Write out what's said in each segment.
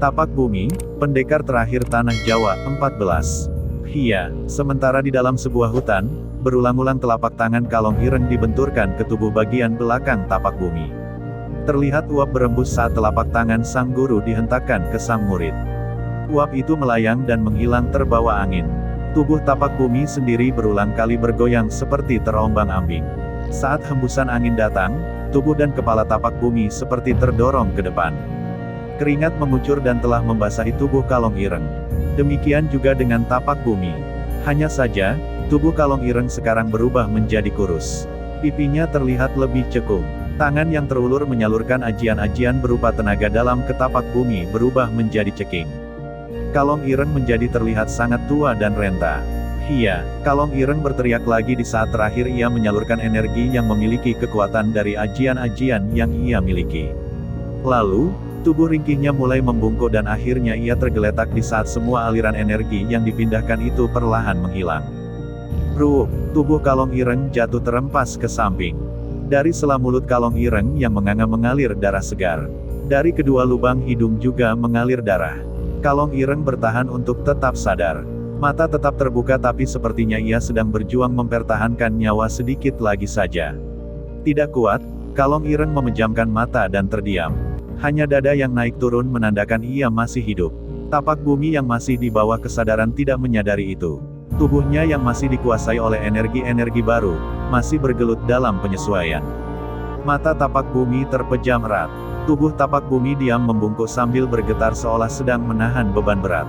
Tapak bumi, pendekar terakhir tanah Jawa, 14. Hia, sementara di dalam sebuah hutan, berulang-ulang telapak tangan Kalong Ireng dibenturkan ke tubuh bagian belakang tapak bumi. Terlihat uap berembus saat telapak tangan sang guru dihentakkan ke sang murid. Uap itu melayang dan menghilang terbawa angin. Tubuh tapak bumi sendiri berulang kali bergoyang seperti terombang-ambing. Saat hembusan angin datang, tubuh dan kepala tapak bumi seperti terdorong ke depan. Keringat mengucur dan telah membasahi tubuh Kalong Ireng. Demikian juga dengan tapak bumi. Hanya saja, tubuh Kalong Ireng sekarang berubah menjadi kurus. Pipinya terlihat lebih cekung. Tangan yang terulur menyalurkan ajian-ajian berupa tenaga dalam ke tapak bumi berubah menjadi ceking. Kalong Ireng menjadi terlihat sangat tua dan renta. Hia, Kalong Ireng berteriak lagi di saat terakhir ia menyalurkan energi yang memiliki kekuatan dari ajian-ajian yang ia miliki. Lalu, tubuh ringkihnya mulai membungkuk dan akhirnya ia tergeletak di saat semua aliran energi yang dipindahkan itu perlahan menghilang. Ruuk, tubuh Kalong Ireng jatuh terempas ke samping. Dari sela mulut Kalong Ireng yang menganga mengalir darah segar. Dari kedua lubang hidung juga mengalir darah. Kalong Ireng bertahan untuk tetap sadar. Mata tetap terbuka tapi sepertinya ia sedang berjuang mempertahankan nyawa sedikit lagi saja. Tidak kuat, Kalong Ireng memejamkan mata dan terdiam. Hanya dada yang naik turun menandakan ia masih hidup. Tapak bumi yang masih di bawah kesadaran tidak menyadari itu. Tubuhnya yang masih dikuasai oleh energi-energi baru, masih bergelut dalam penyesuaian. Mata tapak bumi terpejam erat. Tubuh tapak bumi diam membungkuk sambil bergetar seolah sedang menahan beban berat.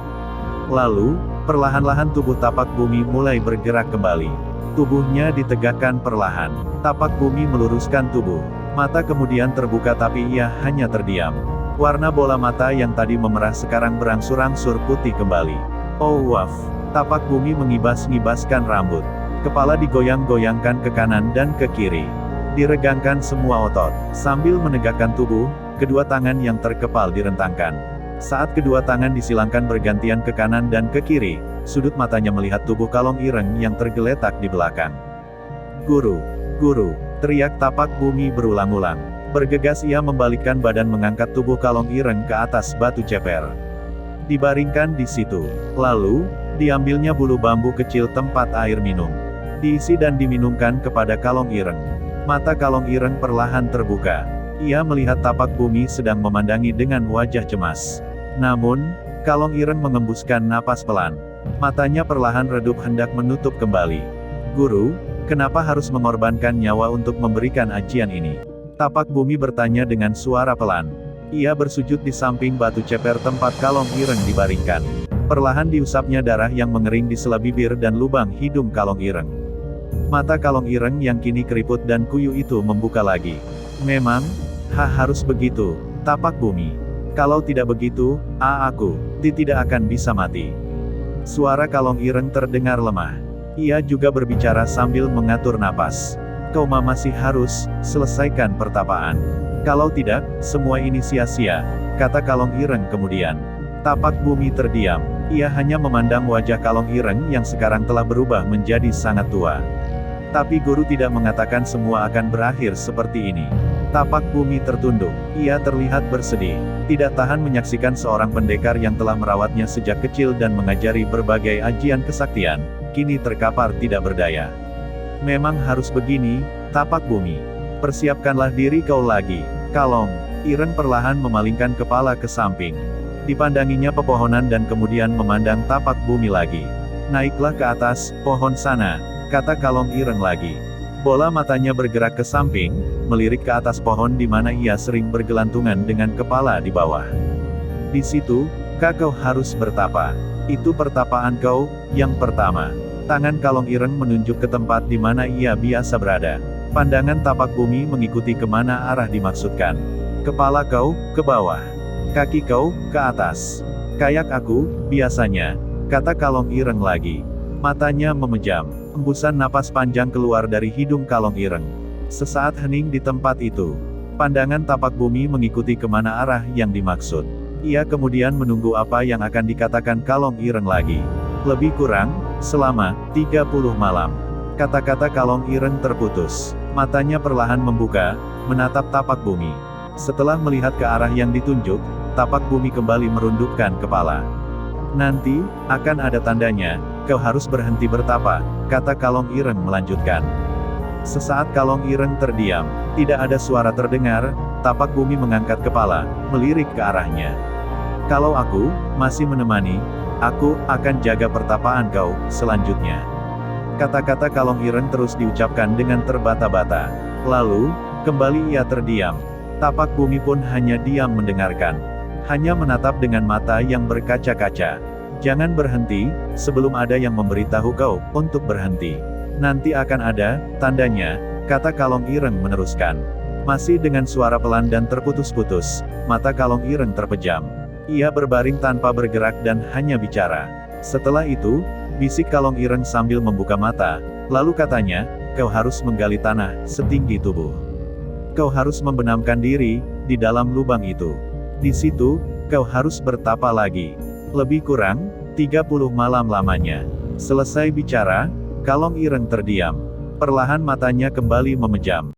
Lalu, perlahan-lahan tubuh tapak bumi mulai bergerak kembali. Tubuhnya ditegakkan perlahan. Tapak bumi meluruskan tubuh. Mata kemudian terbuka tapi ia hanya terdiam. Warna bola mata yang tadi memerah sekarang berangsur-angsur putih kembali. Oh waf. Tapak bumi mengibas-ngibaskan rambut. Kepala digoyang-goyangkan ke kanan dan ke kiri. Diregangkan semua otot. Sambil menegakkan tubuh, kedua tangan yang terkepal direntangkan. Saat kedua tangan disilangkan bergantian ke kanan dan ke kiri, sudut matanya melihat tubuh Kalong Ireng yang tergeletak di belakang. Guru! Guru! Teriak tapak bumi berulang-ulang. Bergegas ia membalikkan badan mengangkat tubuh Kalong Ireng ke atas batu ceper. Dibaringkan di situ. Lalu, diambilnya bulu bambu kecil tempat air minum. Diisi dan diminumkan kepada Kalong Ireng. Mata Kalong Ireng perlahan terbuka. Ia melihat tapak bumi sedang memandangi dengan wajah cemas. Namun, Kalong Ireng mengembuskan napas pelan. Matanya perlahan redup hendak menutup kembali. Guru, kenapa harus mengorbankan nyawa untuk memberikan ajian ini? Tapak bumi bertanya dengan suara pelan. Ia bersujud di samping batu ceper tempat Kalong Ireng dibaringkan. Perlahan diusapnya darah yang mengering di sela bibir dan lubang hidung Kalong Ireng. Mata Kalong Ireng yang kini keriput dan kuyu itu membuka lagi. Memang, harus begitu, tapak bumi. Kalau tidak begitu, aku tidak akan bisa mati. Suara Kalong Ireng terdengar lemah. Ia juga berbicara sambil mengatur napas. Kau masih harus selesaikan pertapaan. Kalau tidak, semua ini sia-sia, kata Kalong Ireng kemudian. Tapak bumi terdiam. Ia hanya memandang wajah Kalong Ireng yang sekarang telah berubah menjadi sangat tua. Tapi guru tidak mengatakan semua akan berakhir seperti ini. Tapak bumi tertunduk. Ia terlihat bersedih. Tidak tahan menyaksikan seorang pendekar yang telah merawatnya sejak kecil dan mengajari berbagai ajian kesaktian, kini terkapar tidak berdaya. Memang harus begini, tapak bumi. Persiapkanlah diri kau lagi. Kalong Ireng perlahan memalingkan kepala ke samping. Dipandanginya pepohonan dan kemudian memandang tapak bumi lagi. Naiklah ke atas, pohon sana, kata Kalong Ireng lagi. Bola matanya bergerak ke samping, melirik ke atas pohon di mana ia sering bergelantungan dengan kepala di bawah. Di situ, kau harus bertapa. Itu pertapaan kau, yang pertama. Tangan Kalong Ireng menunjuk ke tempat di mana ia biasa berada. Pandangan tapak bumi mengikuti kemana arah dimaksudkan. Kepala kau, ke bawah. Kaki kau, ke atas. Kayak aku, biasanya, kata Kalong Ireng lagi. Matanya memejam. Embusan napas panjang keluar dari hidung Kalong Ireng. Sesaat hening di tempat itu. Pandangan tapak bumi mengikuti kemana arah yang dimaksud. Ia kemudian menunggu apa yang akan dikatakan Kalong Ireng lagi. Lebih kurang, selama 30 malam. Kata-kata Kalong Ireng terputus. Matanya perlahan membuka, menatap tapak bumi. Setelah melihat ke arah yang ditunjuk, Tapak Bumi kembali merundukkan kepala. Nanti, akan ada tandanya, kau harus berhenti bertapa, kata Kalong Ireng melanjutkan. Sesaat Kalong Ireng terdiam, tidak ada suara terdengar, Tapak Bumi mengangkat kepala, melirik ke arahnya. Kalau aku masih menemani, aku akan jaga pertapaan kau selanjutnya. Kata-kata Kalong Ireng terus diucapkan dengan terbata-bata. Lalu, kembali ia terdiam. Tapak Bumi pun hanya diam mendengarkan. Hanya menatap dengan mata yang berkaca-kaca. Jangan berhenti, sebelum ada yang memberitahu kau untuk berhenti. Nanti akan ada tandanya, kata Kalong Ireng meneruskan. Masih dengan suara pelan dan terputus-putus, mata Kalong Ireng terpejam. Ia berbaring tanpa bergerak dan hanya bicara. Setelah itu, bisik Kalong Ireng sambil membuka mata, lalu katanya, kau harus menggali tanah setinggi tubuh. Kau harus membenamkan diri di dalam lubang itu. Di situ, kau harus bertapa lagi. Lebih kurang 30 malam lamanya. Selesai bicara, Kalong Ireng terdiam. Perlahan matanya kembali memejam.